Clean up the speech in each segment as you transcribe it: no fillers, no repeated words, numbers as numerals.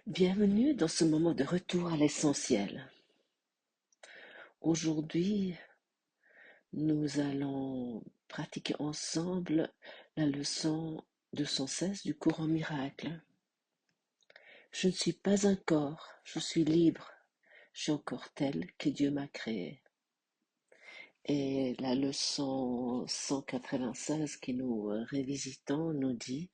Bienvenue dans ce moment de retour à l'essentiel. Aujourd'hui, nous allons pratiquer ensemble la leçon 216 du courant miracle. Je ne suis pas un corps, je suis libre, je suis encore tel que Dieu m'a créé. Et la leçon 196 que nous révisitons nous dit,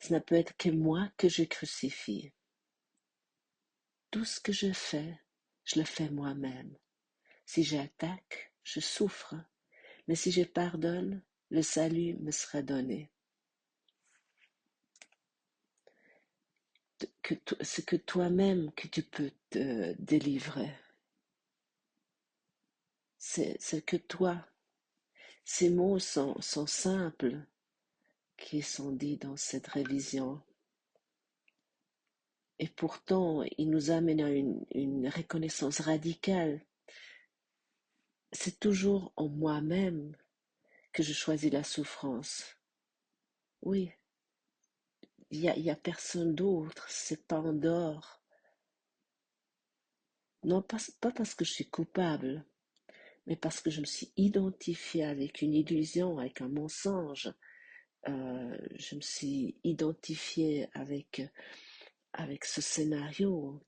ce ne peut être que moi que je crucifie. Tout ce que je fais, je le fais moi-même. Si j'attaque, je souffre, mais si je pardonne, le salut me sera donné. C'est que toi-même que tu peux te délivrer. C'est que toi. Ces mots sont simples qui sont dits dans cette révision. Et pourtant, ils nous amènent à une reconnaissance radicale. C'est toujours en moi-même que je choisis la souffrance. Oui, il y a personne d'autre, c'est pas en dehors. Non, pas parce que je suis coupable, mais parce que je me suis identifiée avec une illusion, avec un mensonge. Je me suis identifiée avec ce scénario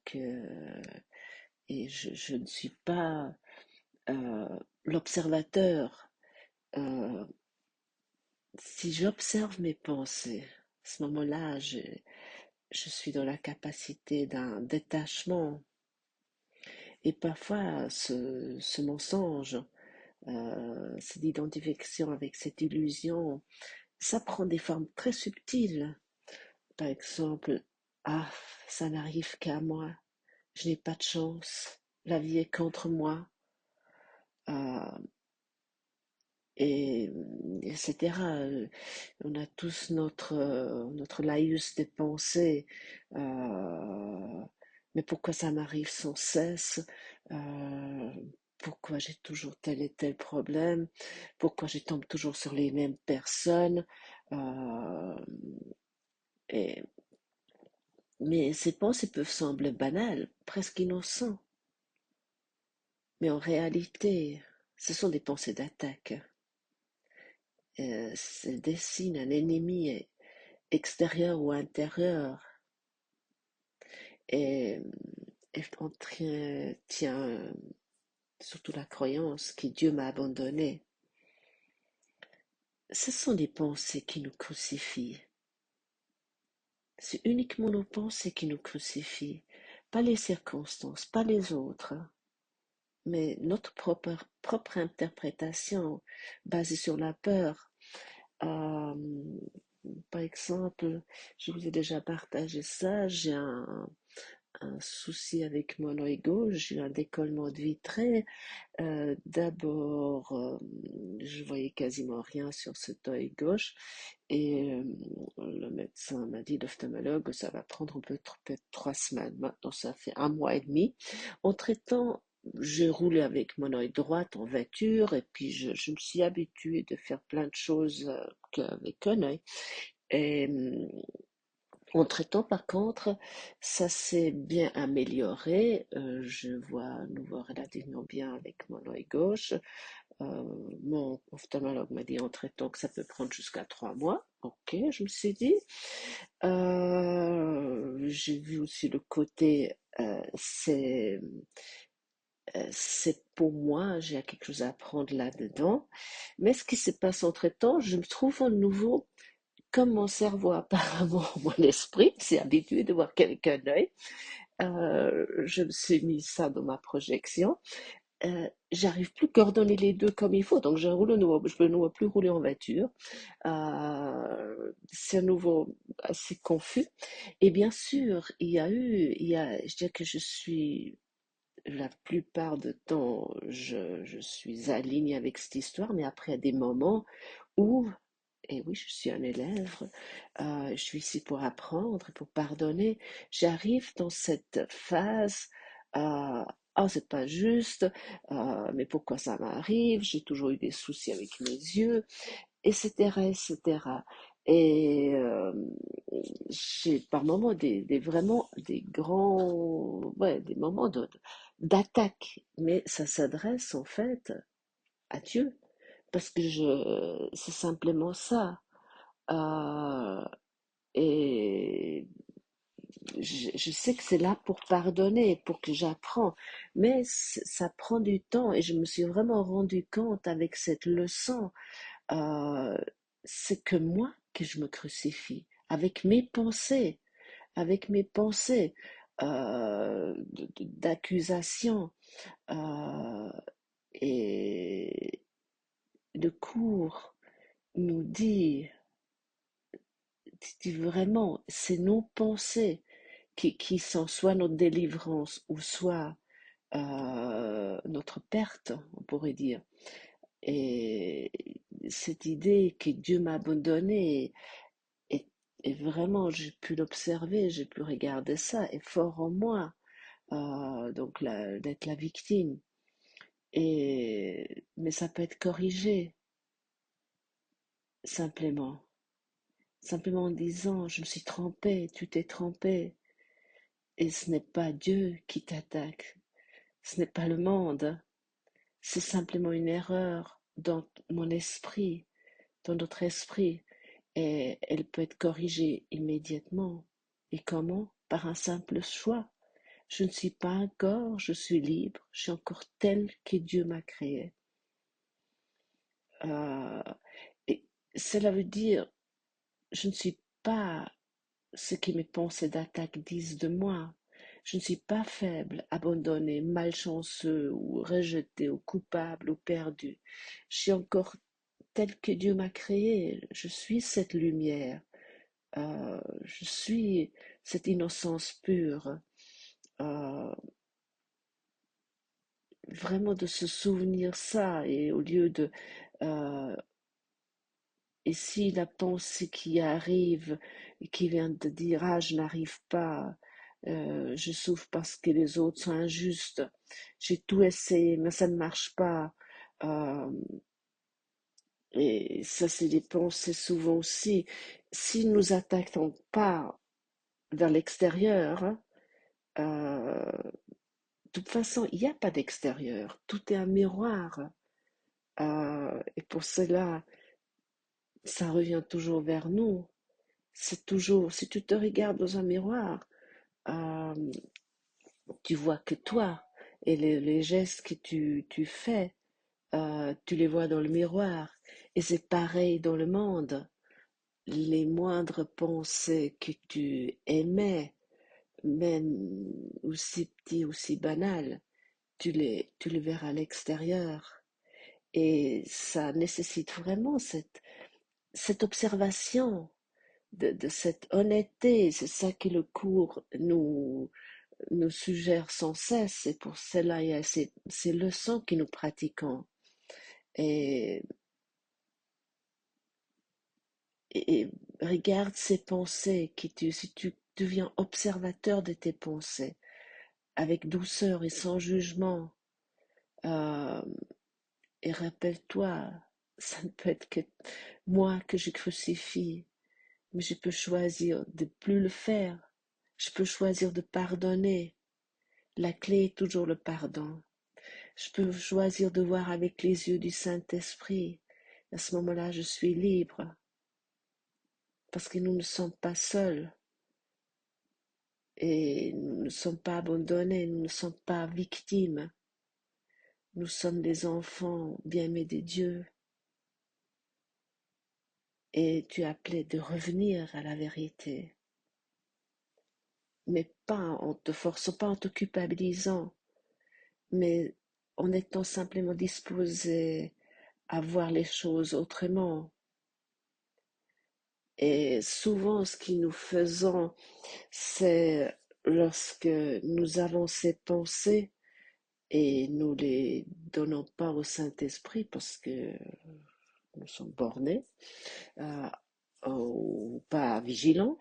et je ne suis pas euh, l'observateur. Euh, si j'observe mes pensées, à ce moment-là, je suis dans la capacité d'un détachement. Et parfois, ce mensonge, cette identification avec cette illusion, ça prend des formes très subtiles. Par exemple, ah, ça n'arrive qu'à moi, je n'ai pas de chance, la vie est contre moi, euh, et, etc. On a tous notre laïus des pensées. Euh, mais pourquoi ça m'arrive sans cesse? Euh, Pourquoi j'ai toujours tel et tel problème? Pourquoi je tombe toujours sur les mêmes personnes? Euh, et, mais ces pensées peuvent sembler banales, presque innocentes. Mais en réalité, ce sont des pensées d'attaque. Elles dessinent un ennemi extérieur ou intérieur. Et elle entretient surtout la croyance que Dieu m'a abandonné. Ce sont des pensées qui nous crucifient. C'est uniquement nos pensées qui nous crucifient, pas les circonstances, pas les autres, mais notre propre interprétation basée sur la peur. Euh, Par exemple, je vous ai déjà partagé ça, j'ai un souci avec mon œil gauche, j'ai eu un décollement de vitré. D'abord, je voyais quasiment rien sur cet œil gauche et le médecin m'a dit, l'ophtalmologue, ça va prendre peut-être 3 semaines. Maintenant, ça fait 1 mois et demi. Entre-temps, j'ai roulé avec mon œil droit en voiture et puis je me suis habituée de faire plein de choses qu'avec un œil. Et entre-temps, par contre, ça s'est bien amélioré. Je vois à nouveau relativement bien avec mon œil gauche. Euh, Mon ophtalmologue m'a dit entre-temps que ça peut prendre jusqu'à 3 mois. Ok, je me suis dit. J'ai vu aussi le côté, c'est pour moi, j'ai quelque chose à apprendre là-dedans. Mais ce qui se passe entre-temps, je me trouve à nouveau comme mon cerveau, apparemment, mon esprit s'est habitué de voir quelqu'un d'œil. Je me suis mis ça dans ma projection. J'arrive plus à coordonner les deux comme il faut, donc je peux ne plus rouler en voiture. C'est à nouveau assez confus. Et bien sûr, je dirais que je suis la plupart du temps, je suis alignée avec cette histoire, mais après, il y a des moments où, et oui, je suis un élève, je suis ici pour apprendre, pour pardonner. J'arrive dans cette phase, ah, c'est pas juste, mais pourquoi ça m'arrive? J'ai toujours eu des soucis avec mes yeux, etc., etc. Et j'ai par moments vraiment des grands, ouais, des moments d'attaque. Mais ça s'adresse en fait à Dieu. Parce que c'est simplement ça. Euh, et je sais que c'est là pour pardonner, pour que j'apprends, mais ça prend du temps et je me suis vraiment rendu compte avec cette leçon, euh, c'est que moi que je me crucifie, avec mes pensées d'accusation euh, et le cours nous dit vraiment, c'est nos pensées qui sont soit notre délivrance ou soit notre perte, on pourrait dire. Et cette idée que Dieu m'a abandonné, et, et vraiment, j'ai pu l'observer, j'ai pu regarder ça, est fort en moi, donc d'être la victime. Mais ça peut être corrigé, simplement. Simplement en disant, je me suis trompé, tu t'es trompé. Et ce n'est pas Dieu qui t'attaque, ce n'est pas le monde, c'est simplement une erreur dans mon esprit, dans notre esprit, et elle peut être corrigée immédiatement. Et comment? Par un simple choix. Je ne suis pas un corps, je suis libre, je suis encore tel que Dieu m'a créé. Euh, et cela veut dire, je ne suis pas ce que mes pensées d'attaque disent de moi. Je ne suis pas faible, abandonné, malchanceux ou rejeté ou coupable ou perdu. Je suis encore tel que Dieu m'a créé. Je suis cette lumière. Je suis cette innocence pure. Euh, Vraiment de se souvenir ça et au lieu de euh, et si la pensée qui arrive et qui vient de dire ah je n'arrive pas, je souffre parce que les autres sont injustes, j'ai tout essayé mais ça ne marche pas, euh, et ça c'est des pensées souvent aussi. Si nous attaquons pas vers l'extérieur, hein, de toute façon il n'y a pas d'extérieur, tout est un miroir. Et pour cela ça revient toujours vers nous. C'est toujours, si tu te regardes dans un miroir, euh, tu vois que toi et les gestes que tu fais, tu les vois dans le miroir. Et c'est pareil dans le monde. Les moindres pensées que tu émets, même aussi petits, aussi banales, tu les verras à l'extérieur. Et ça nécessite vraiment cette observation de cette honnêteté. C'est ça que le cours nous suggère sans cesse. Et pour cela, il y a ces leçons que nous pratiquons. Et, et regarde ces pensées, si tu deviens observateur de tes pensées, avec douceur et sans jugement, euh, et rappelle-toi, ça ne peut être que moi que je crucifie, mais je peux choisir de plus le faire. Je peux choisir de pardonner. La clé est toujours le pardon. Je peux choisir de voir avec les yeux du Saint-Esprit. À ce moment-là, je suis libre, parce que nous ne sommes pas seuls et nous ne sommes pas abandonnés, nous ne sommes pas victimes. Nous sommes des enfants bien-aimés de Dieu et tu es appelé de revenir à la vérité, mais pas en te forçant, pas en te culpabilisant, mais en étant simplement disposé à voir les choses autrement. Et souvent, ce que nous faisons, c'est lorsque nous avons ces pensées et nous les donnons pas au Saint-Esprit parce que nous sommes bornés euh, ou pas vigilants.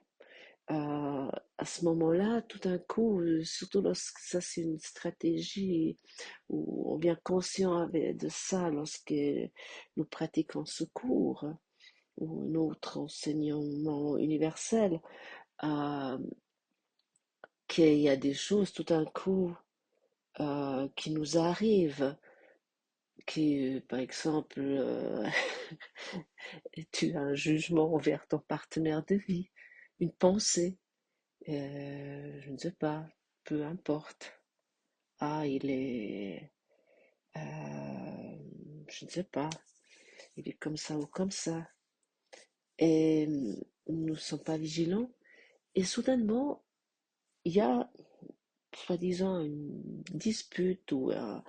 À ce moment-là, tout d'un coup, surtout lorsque ça c'est une stratégie où on devient conscient de ça lorsque nous pratiquons ce cours, ou un autre enseignement universel, euh, qu'il y a des choses tout d'un coup qui nous arrivent, qui, par exemple, tu as un jugement envers ton partenaire de vie, une pensée, je ne sais pas, peu importe. Ah, je ne sais pas, il est comme ça ou comme ça. Et nous ne sommes pas vigilants. Et soudainement, il y a, soi-disant, une dispute ou une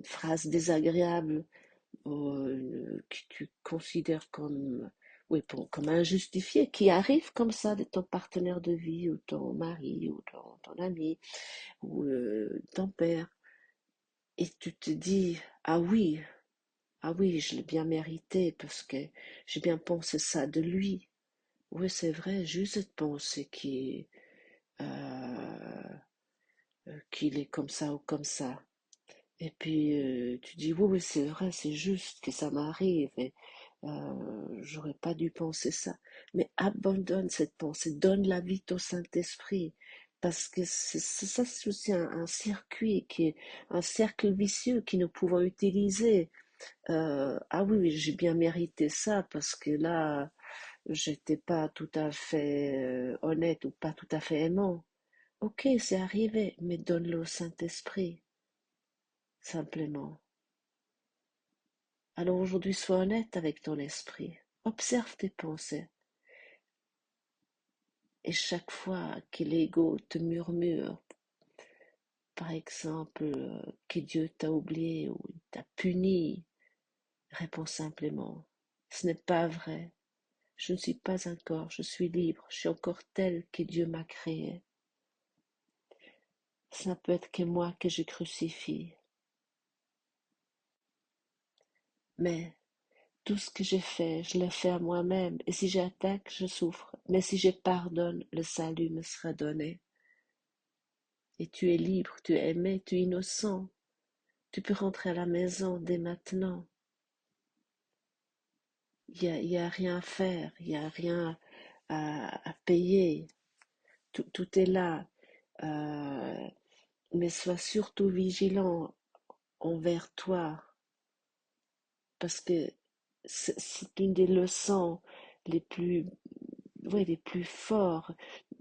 phrase désagréable que tu considères comme, oui, comme injustifiée, qui arrive comme ça de ton partenaire de vie ou ton mari ou ton ami ou ton père. Et tu te dis, ah oui, je l'ai bien mérité parce que j'ai bien pensé ça de lui. Oui, c'est vrai, juste cette pensée euh, qu'il est comme ça ou comme ça. Et puis tu dis, oui, oui, c'est vrai, c'est juste que ça m'arrive et j'aurais pas dû penser ça. Mais abandonne cette pensée, donne la vie au Saint-Esprit. Parce que ça, c'est aussi un circuit, un cercle vicieux que nous pouvons utiliser. Ah oui, oui, j'ai bien mérité ça parce que là, j'étais pas tout à fait honnête ou pas tout à fait aimant. Ok, c'est arrivé, mais donne-le au Saint-Esprit, simplement. Alors aujourd'hui, sois honnête avec ton esprit. Observe tes pensées. Et chaque fois que l'ego te murmure, par exemple, que Dieu t'a oublié ou t'a puni, réponds simplement, ce n'est pas vrai. Je ne suis pas un corps, je suis libre, je suis encore tel que Dieu m'a créé. Ça ne peut être que moi que je crucifie. Mais tout ce que j'ai fait, je l'ai fait à moi-même. Et si j'attaque, je souffre. Mais si je pardonne, le salut me sera donné. Et tu es libre, tu es aimé, tu es innocent. Tu peux rentrer à la maison dès maintenant. Y a rien à faire, il n'y a rien à payer. Tout est là. Euh, mais sois surtout vigilant envers toi, parce que c'est une des leçons les plus, ouais, les plus forts.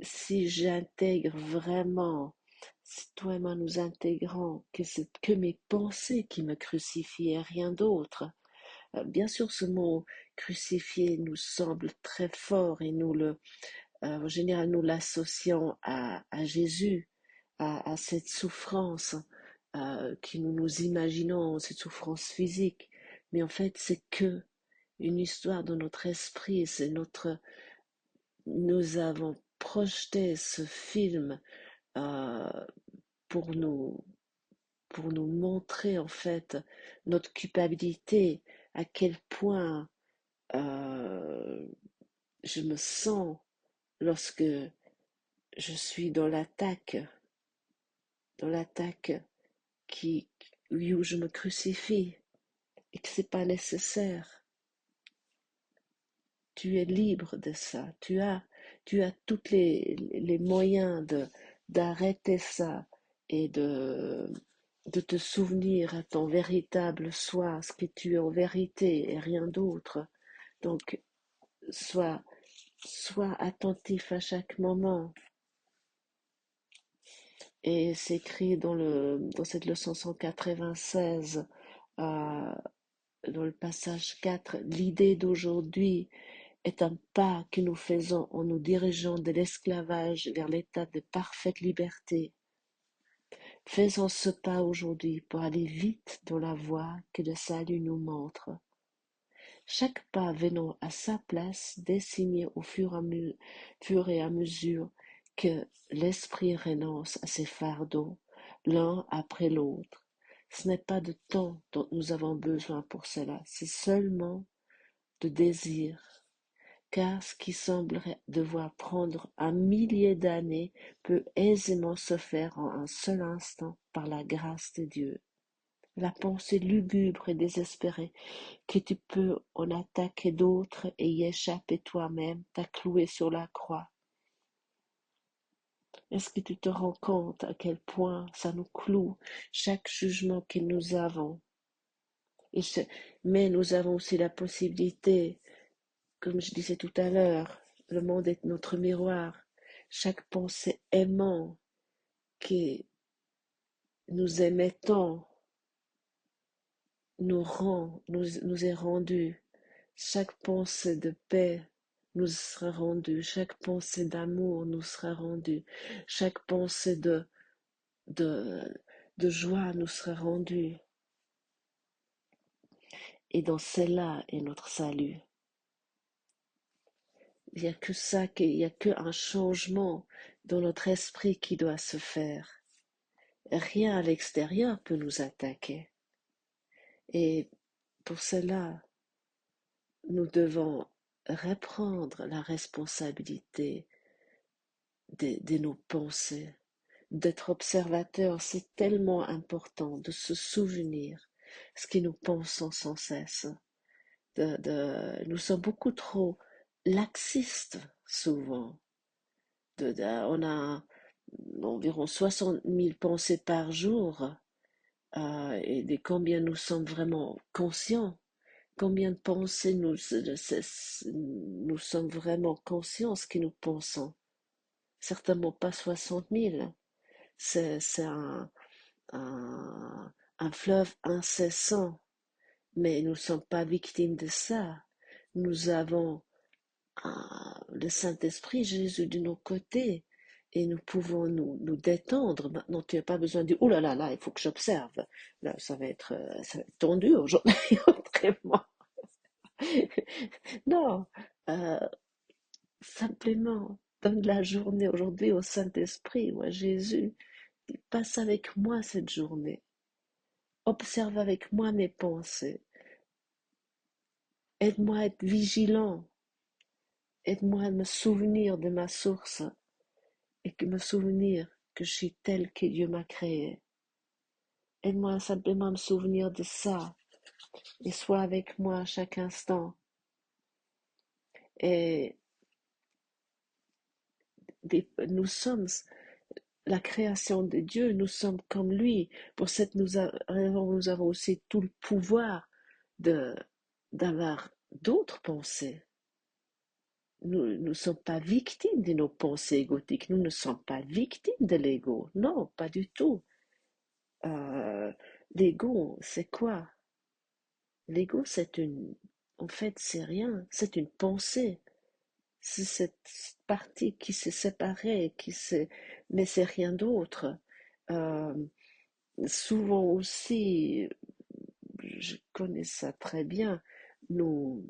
Si j'intègre vraiment, si toi et moi nous intégrons que c'est que mes pensées qui me crucifient et rien d'autre. Bien sûr, ce mot crucifié nous semble très fort et en général, nous l'associons à Jésus, à cette souffrance que nous imaginons, cette souffrance physique. Mais en fait, c'est que une histoire de notre esprit. Nous avons projeté ce film euh, pour nous, pour nous montrer en fait notre culpabilité, à quel point euh, je me sens lorsque je suis dans l'attaque qui, oui, où je me crucifie et que c'est pas nécessaire. Tu es libre de ça. Tu as tous les moyens d'arrêter ça et de te souvenir à ton véritable soi, ce que tu es en vérité et rien d'autre. Donc, sois, sois attentif à chaque moment. Et c'est écrit dans cette leçon 196, euh, dans le passage 4, l'idée d'aujourd'hui est un pas que nous faisons en nous dirigeant de l'esclavage vers l'état de parfaite liberté. Faisons ce pas aujourd'hui pour aller vite dans la voie que le salut nous montre. Chaque pas venant à sa place, désigné au fur et à mesure que l'esprit renonce à ses fardeaux, l'un après l'autre. Ce n'est pas de temps dont nous avons besoin pour cela, c'est seulement de désir, car ce qui semblerait devoir prendre un millier d'années peut aisément se faire en un seul instant par la grâce de Dieu. la pensée lugubre et désespérée, que tu peux en attaquer d'autres et y échapper toi-même, t'as cloué sur la croix. Est-ce que tu te rends compte à quel point ça nous cloue, chaque jugement que nous avons? Et mais nous avons aussi la possibilité, comme je disais tout à l'heure, le monde est notre miroir. Chaque pensée aimant que nous émettons nous est rendue. Chaque pensée de paix nous sera rendue. Chaque pensée d'amour nous sera rendue. Chaque pensée de, de joie nous sera rendue. Et dans cela est notre salut. Il n'y a que ça, il n'y a qu'un changement dans notre esprit qui doit se faire. Rien à l'extérieur peut nous attaquer. Et pour cela, nous devons reprendre la responsabilité de nos pensées. D'être observateur, c'est tellement important de se souvenir ce que nous pensons sans cesse. Nous sommes beaucoup trop laxistes souvent. On a environ 60 000 pensées par jour, et de combien nous sommes vraiment conscients. Combien de pensées nous sommes vraiment conscients ce que nous pensons. Certainement pas 60 000. C'est un fleuve incessant, mais nous ne sommes pas victimes de ça. Nous avons le Saint-Esprit, Jésus de nos côtés, et nous pouvons nous détendre. Maintenant, tu n'as pas besoin de dire, oh là là, là, il faut que j'observe. Là, ça va être tendu aujourd'hui, autrement. Non, euh, simplement, donne la journée aujourd'hui au Saint-Esprit ou à Jésus. Il passe avec moi cette journée. Observe avec moi mes pensées. Aide-moi à être vigilant. Aide-moi à me souvenir de ma source et que me souvenir que je suis tel que Dieu m'a créé. Aide-moi simplement à me souvenir de ça et sois avec moi à chaque instant. Et nous sommes la création de Dieu, nous sommes comme lui. Pour cette raison, nous avons aussi tout le pouvoir d'avoir d'autres pensées. Nous ne sommes pas victimes de nos pensées égotiques, nous ne sommes pas victimes de l'ego. Non, pas du tout. Euh, L'ego, c'est quoi? L'ego, en fait, c'est rien, c'est une pensée. C'est cette partie qui s'est séparée, mais c'est rien d'autre. Euh, Souvent aussi, je connais ça très bien, nous,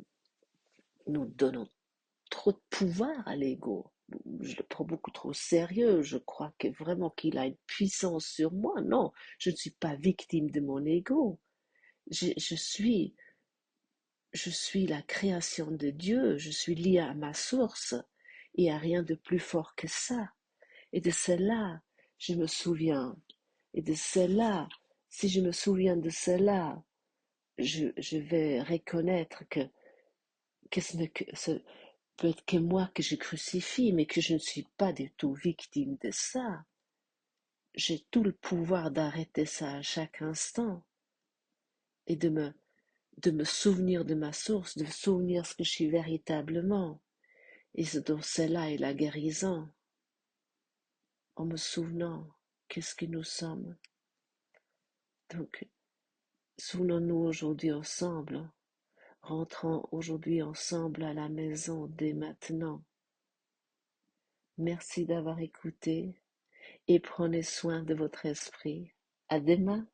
nous donnons trop de pouvoir à l'ego. Je le prends beaucoup trop au sérieux. Je crois que vraiment qu'il a une puissance sur moi. Non, je ne suis pas victime de mon ego. Je, je suis, je suis la création de Dieu. Je suis liée à ma source. Il n'y a rien de plus fort que ça. Et de cela, je me souviens. Et de cela, si je me souviens de cela, je vais reconnaître que ce peut être que moi que je crucifie, mais que je ne suis pas du tout victime de ça. J'ai tout le pouvoir d'arrêter ça à chaque instant et de me souvenir de ma source, de me souvenir ce que je suis véritablement. Et dans cela est la guérison, en me souvenant qu'est-ce que nous sommes. Donc, souvenons-nous aujourd'hui ensemble, rentrons aujourd'hui ensemble à la maison dès maintenant. Merci d'avoir écouté et prenez soin de votre esprit. À demain.